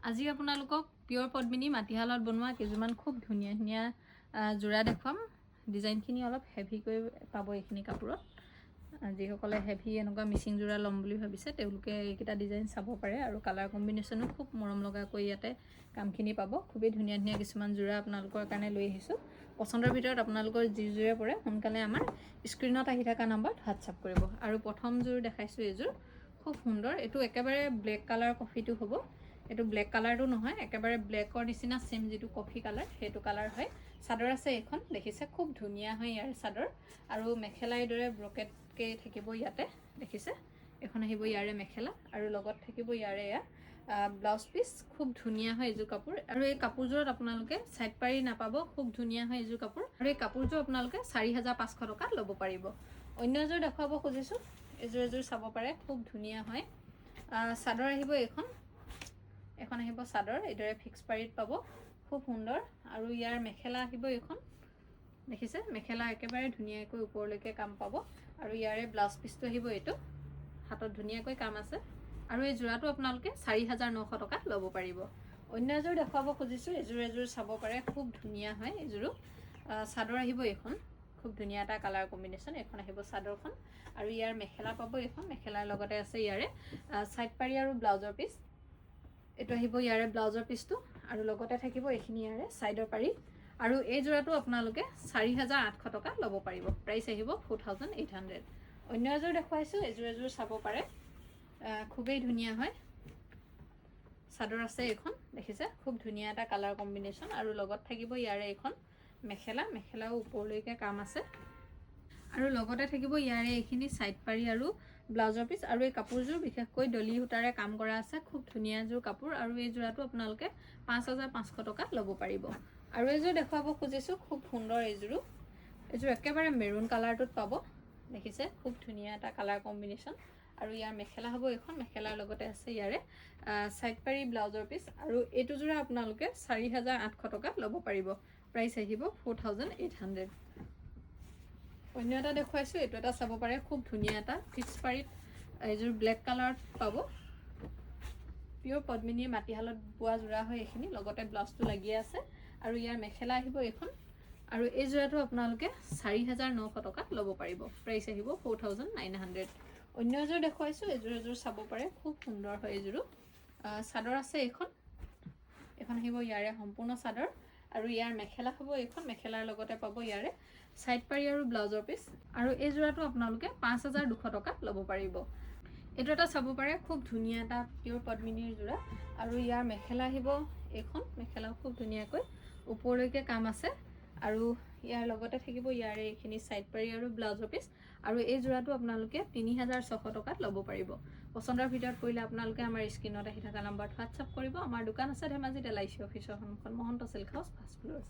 আজি আপোনালোকক পিয়ৰ পদ্মিনী মাটিশালত বনোৱা কিছুমান খুব ধুনীয়া ধুনীয়া জোৰা দেখুৱাম। ডিজাইনখিনি অলপ হেভিকৈ পাব এইখিনি কাপোৰত। যিসকলে হেভি এনেকুৱা মিচিং জোৰা ল'ম বুলি ভাবিছে তেওঁলোকে এইকেইটা ডিজাইন চাব পাৰে আৰু কালাৰ কম্বিনেশ্যনো খুব মৰম লগাকৈ ইয়াতে কামখিনি পাব। খুবেই ধুনীয়া ধুনীয়া কিছুমান জোৰা আপোনালোকৰ কাৰণে লৈ আহিছোঁ। পচন্দৰ ভিতৰত আপোনালোকৰ যি জোৰে পৰে সোনকালে আমাৰ স্ক্ৰীণত আহি থকা নম্বৰত হোৱাটছআপ কৰিব। আৰু প্ৰথম জোৰ দেখাইছোঁ এইযোৰ খুব সুন্দৰ। এইটো একেবাৰে ব্লেক কালাৰ কফিটো হ'ব। এইটো ব্লেক কালাৰটো নহয়, একেবাৰে ব্লেকৰ নিচিনা সেম যিটো কফি কালাৰ সেইটো কালাৰ হয়। চাদৰ আছে এইখন, দেখিছে খুব ধুনীয়া হয় ইয়াৰ চাদৰ। আৰু মেখেলা এইদৰে ব্ৰকেটকৈ থাকিব ইয়াতে, দেখিছে এখন আহিব ইয়াৰে মেখেলা আৰু লগত থাকিব ইয়াৰে এয়া ব্লাউজ পিচ। খুব ধুনীয়া হয় এইযোৰ কাপোৰ আৰু এই কাপোৰযোৰত আপোনালোকে চাইড পাৰি নাপাব। খুব ধুনীয়া হয় এইযোৰ কাপোৰ আৰু এই কাপোৰযোৰ আপোনালোকে 4500 টকাত ল'ব পাৰিব। অন্য এযোৰ দেখুৱাব খুজিছোঁ, এযোৰ চাব পাৰে, খুব ধুনীয়া হয়। চাদৰ আহিব এইখন, এখন আহিব চাদৰ এইদৰে ফিক্স পাৰিত পাব, খুব সুন্দৰ। আৰু ইয়াৰ মেখেলা আহিব এইখন, দেখিছে মেখেলা একেবাৰে ধুনীয়াকৈ ওপৰলৈকে কাম পাব। আৰু ইয়াৰে ব্লাউজ পিচটো আহিব এইটো, হাতত ধুনীয়াকৈ কাম আছে। আৰু এই যোৰাটো আপোনালোকে 4900 টকাত ল'ব পাৰিব। অন্য এযোৰ দেখুৱাব খুজিছোঁ, এযোৰ চাব পাৰে, খুব ধুনীয়া হয় এইযোৰো। চাদৰ আহিব এইখন, খুব ধুনীয়া এটা কালাৰ কম্বিনেশ্যন। এইখন আহিব চাদৰখন আৰু ইয়াৰ মেখেলা পাব এইখন, মেখেলাৰ লগতে আছে ইয়াৰে চাইড পাৰি আৰু ব্লাউজৰ পিচ। এইটো আহিব ইয়াৰে ব্লাউজৰ পিচটো আৰু লগতে থাকিব এইখিনি ইয়াৰে চাইডৰ পাৰি। আৰু এই যোৰাটো আপোনালোকে 4800 টকা ল'ব পাৰিব। প্ৰাইচ আহিব 4800। অন্য এযোৰ দেখুৱাইছোঁ, এযোৰ চাব পাৰে, খুবেই ধুনীয়া হয়। চাদৰ আছে এইখন, দেখিছে খুব ধুনীয়া এটা কালাৰ কম্বিনেশ্যন আৰু লগত থাকিব ইয়াৰে এইখন মেখেলাও ওপৰলৈকে কাম আছে। আৰু লগতে থাকিব ইয়াৰে এইখিনি চাইড পাৰি আৰু ব্লাউজৰ পিচ। আৰু এই কাপোৰযোৰ বিশেষকৈ দলি সূতাৰে কাম কৰা আছে, খুব ধুনীয়া এযোৰ কাপোৰ। আৰু এই যোৰাটো আপোনালোকে 5500 টকাত ল'ব পাৰিব। আৰু এইযোৰ দেখুৱাব খুজিছোঁ, খুব সুন্দৰ এইযোৰ একেবাৰে মেৰুন কালাৰটোত পাব, দেখিছে খুব ধুনীয়া এটা কালাৰ কম্বিনেশ্যন। আৰু ইয়াৰ মেখেলা হ'ব এইখন, মেখেলাৰ লগতে আছে ইয়াৰে চাইড পাৰি ব্লাউজৰ পিচ। আৰু এইটো যোৰা আপোনালোকে 4800 টকাত ল'ব পাৰিব। প্ৰাইচ আহিব 4800। অন্য এটা দেখুৱাইছোঁ, এইটো এটা চাব পাৰে, খুব ধুনীয়া এটা ফিক্স পাৰিত এইযোৰ ব্লেক কালাৰত পাব। পিয়ৰ পদ্মিনীৰ মাটিশালত বোৱা যোৰা হয় এইখিনি, লগতে ব্লাউজটো লাগিয়ে আছে। আৰু ইয়াৰ মেখেলা আহিব এইখন আৰু এই যোৰাটো আপোনালোকে 4900 টকাত ল'ব পাৰিব। প্ৰাইচ আহিব 4900। অন্য এযোৰ দেখুৱাইছোঁ, এযোৰ চাব পাৰে, খুব সুন্দৰ হয় এইযোৰো। চাদৰ আছে এইখন আহিব ইয়াৰে সম্পূৰ্ণ চাদৰ আৰু ইয়াৰ মেখেলা হ'ব এইখন, মেখেলাৰ লগতে পাব ইয়াৰে চাইড পাৰি আৰু ব্লাউজৰ পিচ। আৰু এই যোৰাটো আপোনালোকে 5200 টকাত ল'ব পাৰিব। এইটো এটা চাব পাৰে, খুব ধুনীয়া এটা পিয়ৰ পদ্মিনীৰ যোৰা। আৰু ইয়াৰ মেখেলা আহিব এইখন, মেখেলাও খুব ধুনীয়াকৈ ওপৰলৈকে কাম আছে। আৰু ইয়াৰ লগতে থাকিব ইয়াৰে এইখিনি চাইড পাৰি আৰু ব্লাউজৰ পিচ। আৰু এই যোৰাটো আপোনালোকে 3600 টকাত ল'ব পাৰিব। পচন্দৰ ভিতৰত পৰিলে আপোনালোকে আমাৰ স্ক্ৰীণত আহি থকা নম্বৰত হোৱাটছআপ কৰিব। আমাৰ দোকান আছে ধেমাজিত LIC অফিচৰ সন্মুখত, Mahanta silk house, first floor.